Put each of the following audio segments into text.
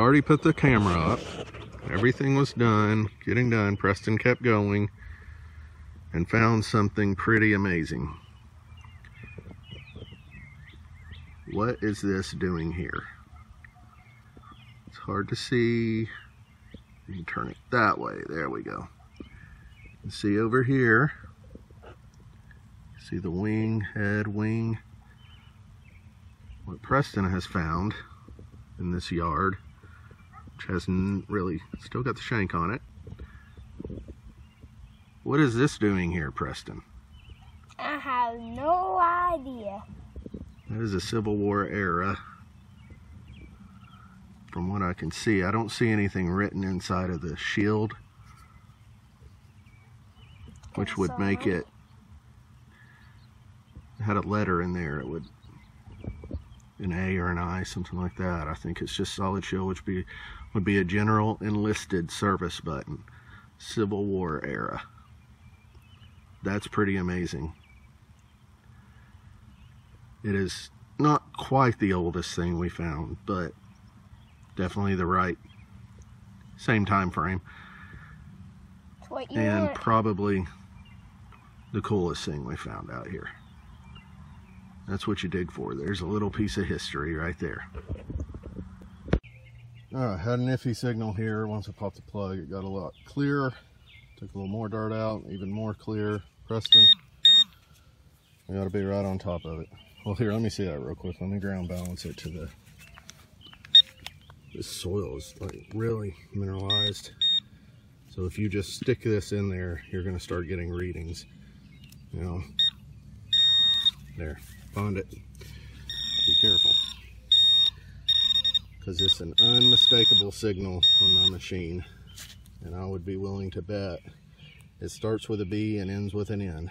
already put the camera up. Everything was done, getting done. Preston kept going and found something pretty amazing. What is this doing here? It's hard to see. You can turn it that way. There we go. You see over here, see the wing, head, wing. What Preston has found in this yard, which hasn't really, still got the shank on it. What is this doing here, Preston? I have no idea. That is a Civil War era. From what I can see, I don't see anything written inside of the shield, which would make it, had a letter in there, it would, an A or an I, something like that. I think it's just solid shield, which would be a general enlisted service button. Civil War era. That's pretty amazing. It is not quite the oldest thing we found, but definitely the right same time frame. And probably the coolest thing we found out here. That's what you dig for. There's a little piece of history right there. Alright, had an iffy signal here. Once I popped the plug, it got a lot clearer. Took a little more dirt out, even more clear. Preston, we ought to be right on top of it. Well, here, let me see that real quick. Let me ground balance it to the... This soil is like really mineralized. So if you just stick this in there, you're going to start getting readings. You know, there, found it. Be careful, because it's an unmistakable signal on my machine, and I would be willing to bet it starts with a B and ends with an N.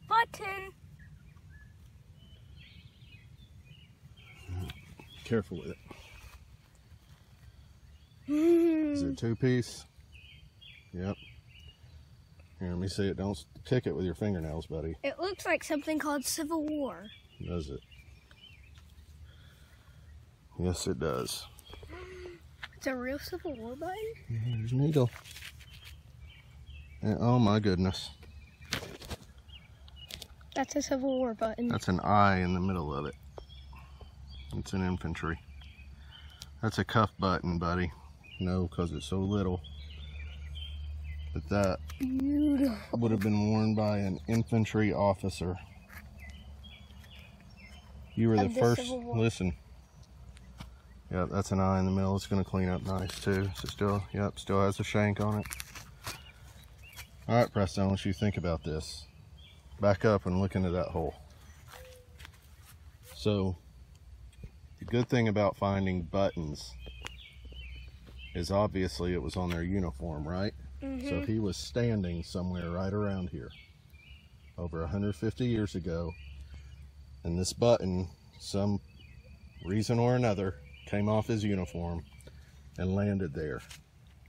Button. Careful with it. Is it two-piece? Yep. Here, let me see it. Don't kick it with your fingernails, buddy. It looks like something called Civil War. Does it? Yes, it does. It's a real Civil War button? Here's a needle. And, oh my goodness. That's a Civil War button. That's an I in the middle of it. It's an infantry. That's a cuff button, buddy. No, because it's so little. But that Beautiful. would have been worn by an infantry officer. You were the first. Listen. Yeah, that's an eye in the middle. It's going to clean up nice too. So still, yep, still has a shank on it. All right, Preston, I want you to think about this. Back up and look into that hole. So, the good thing about finding buttons is obviously it was on their uniform, right? Mm-hmm. So he was standing somewhere right around here over 150 years ago, and this button, some reason or another, came off his uniform and landed there.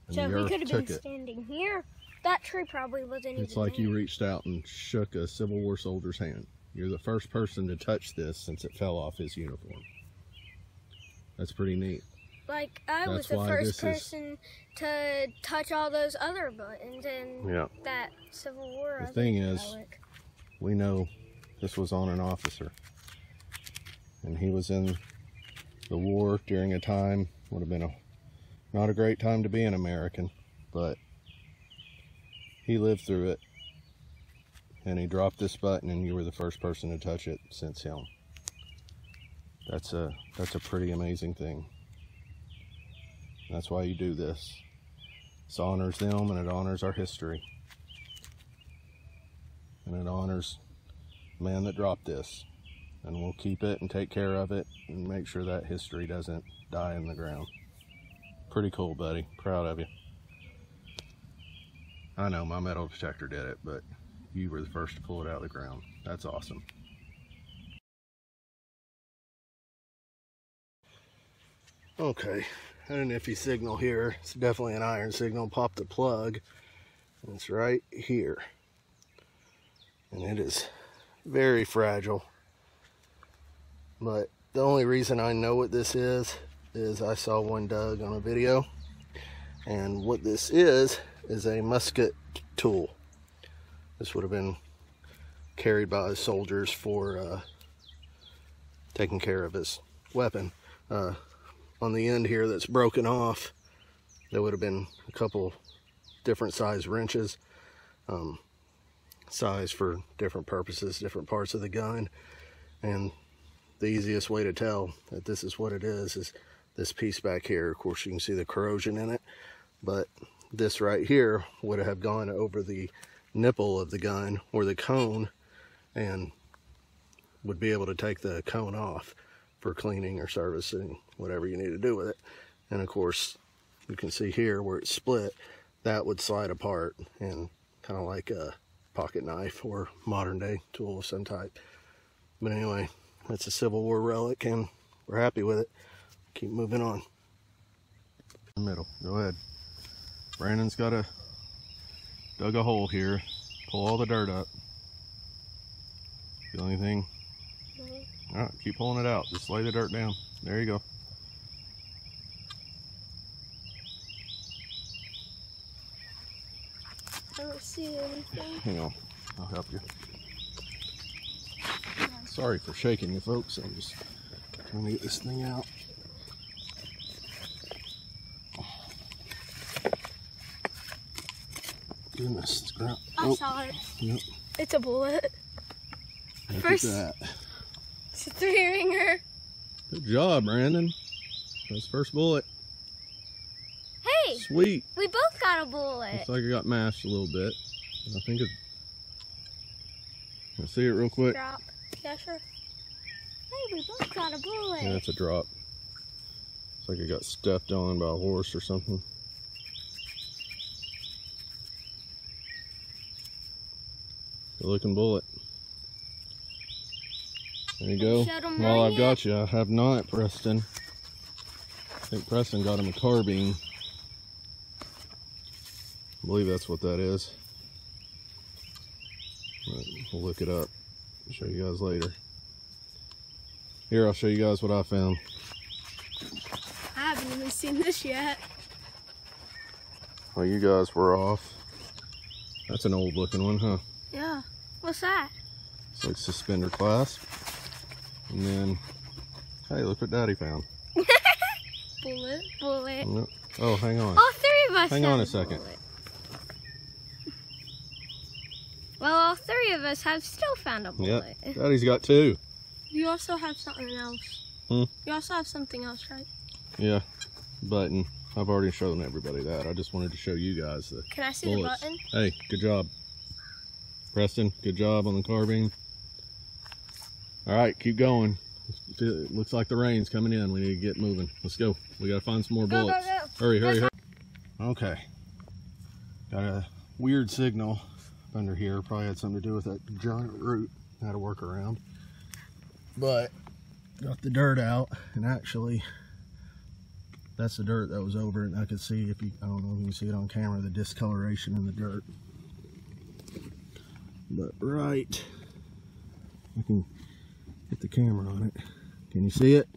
And so the he earth could have took been it. standing here. That tree probably wasn't It's even like there. you reached out and shook a Civil War soldier's hand. You're the first person to touch this since it fell off his uniform. That's pretty neat. Like, I was the first person to touch all those other buttons in that Civil War. The thing is, we know this was on an officer. And he was in the war during a time, would have been not a great time to be an American, but he lived through it. And he dropped this button, and you were the first person to touch it since him. That's a pretty amazing thing. That's why you do this. This honors them, and it honors our history. And it honors the man that dropped this. And we'll keep it and take care of it and make sure that history doesn't die in the ground. Pretty cool, buddy. Proud of you. I know my metal detector did it, but you were the first to pull it out of the ground. That's awesome. Okay, had an iffy signal here. It's definitely an iron signal. Pop the plug, and it's right here. And it is very fragile. But the only reason I know what this is is I saw one dug on a video, and what this is a musket tool. This would have been carried by soldiers for taking care of his weapon. On the end here that's broken off, there would have been a couple different size wrenches, size for different purposes, different parts of the gun. And the easiest way to tell that this is what it is this piece back here. Of course, you can see the corrosion in it, but this right here would have gone over the nipple of the gun or the cone and would be able to take the cone off for cleaning or servicing, whatever you need to do with it. And of course, you can see here where it's split, that would slide apart and kind of like a pocket knife or modern day tool of some type. But anyway, that's a Civil War relic and we're happy with it. Keep moving on. In the middle, go ahead. Brandon's got dug a hole here. Pull all the dirt up. Feel anything? All right, keep pulling it out. Just lay the dirt down. There you go. I don't see anything. Hang on, I'll help you. Sorry for shaking you folks. I'm just trying to get this thing out. Goodness, it's ground. I saw it. Yep. It's a bullet. Look First, at that. It's a 3-ringer. Good job, Brandon. That's first bullet. Hey! Sweet. We both got a bullet. Looks like it got mashed a little bit. I think it. Let's see it real quick. Drop. Yeah, sure. Hey, we both got a bullet. Yeah, it's a drop. It's like it got stepped on by a horse or something. Good looking bullet. There you go. While I've got you, I have not, Preston. I think Preston got him a carbine. I believe that's what that is. But we'll look it up. I'll show you guys later. Here, I'll show you guys what I found. I haven't even seen this yet. Well, you guys were off. That's an old looking one, huh? Yeah. What's that? It's like suspender clasp. And then, hey, look what Daddy found. Bullet, bullet. No. Oh, hang on. All three of us. Hang on a second. Bullet. Well, all three of us have still found a bullet. Yep. Daddy's got two. You also have something else. Hmm? You also have something else, right? Yeah, button. I've already shown everybody that. I just wanted to show you guys the Can I see bullets. the button? Hey, good job. Preston, good job on the carbine. All right, keep going. It looks like the rain's coming in. We need to get moving. Let's go. We gotta find some more bullets. Go, go. Hurry, hurry, hurry. Okay. Got a weird signal under here. Probably had something to do with that giant root. Had to work around. But got the dirt out, and actually that's the dirt that was over it. And I could see, if you, I don't know if you can see it on camera, the discoloration in the dirt. But right, I can get the camera on it. Can you see it?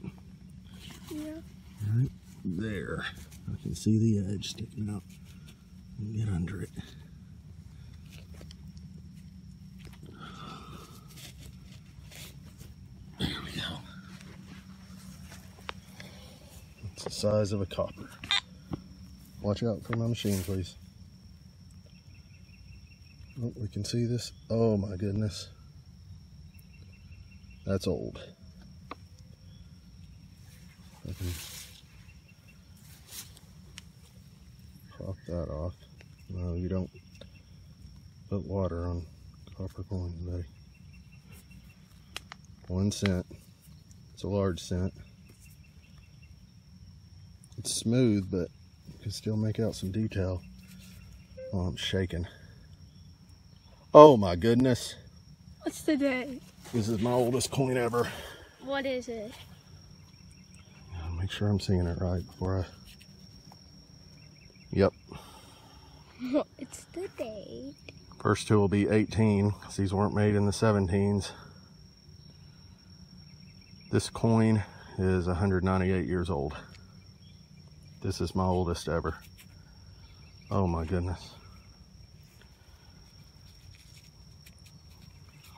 Yeah. Right there. I can see the edge sticking out. And get under it. There we go. It's the size of a copper. Watch out for my machine, please. Oh, we can see this. Oh my goodness. That's old. I can prop that off. No, you don't put water on copper coins, buddy. 1 cent. It's a large cent. It's smooth, but you can still make out some detail. Oh, I'm shaking. Oh my goodness. What's the date? This is my oldest coin ever. What is it? I'll make sure I'm seeing it right before I... Yep. It's the date. First two will be 18, because these weren't made in the 17s. This coin is 198 years old. This is my oldest ever. Oh my goodness.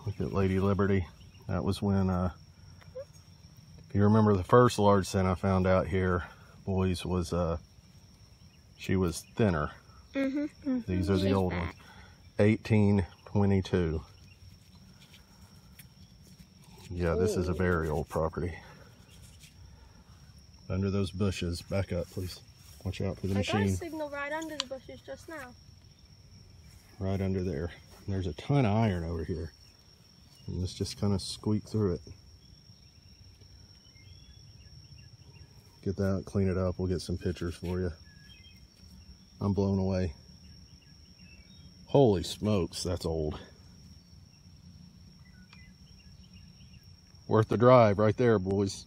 Look at Lady Liberty. That was when, if you remember, the first large cent I found out here, boys, was, she was thinner. These are the old ones. 1822. Yeah, this is a very old property. Under those bushes. Back up, please. Watch out for the machine. I got a signal right under the bushes just now. Right under there. And there's a ton of iron over here. And let's just kind of squeak through it. Get that, clean it up. We'll get some pictures for you. I'm blown away. Holy smokes, that's old. Worth the drive right there, boys.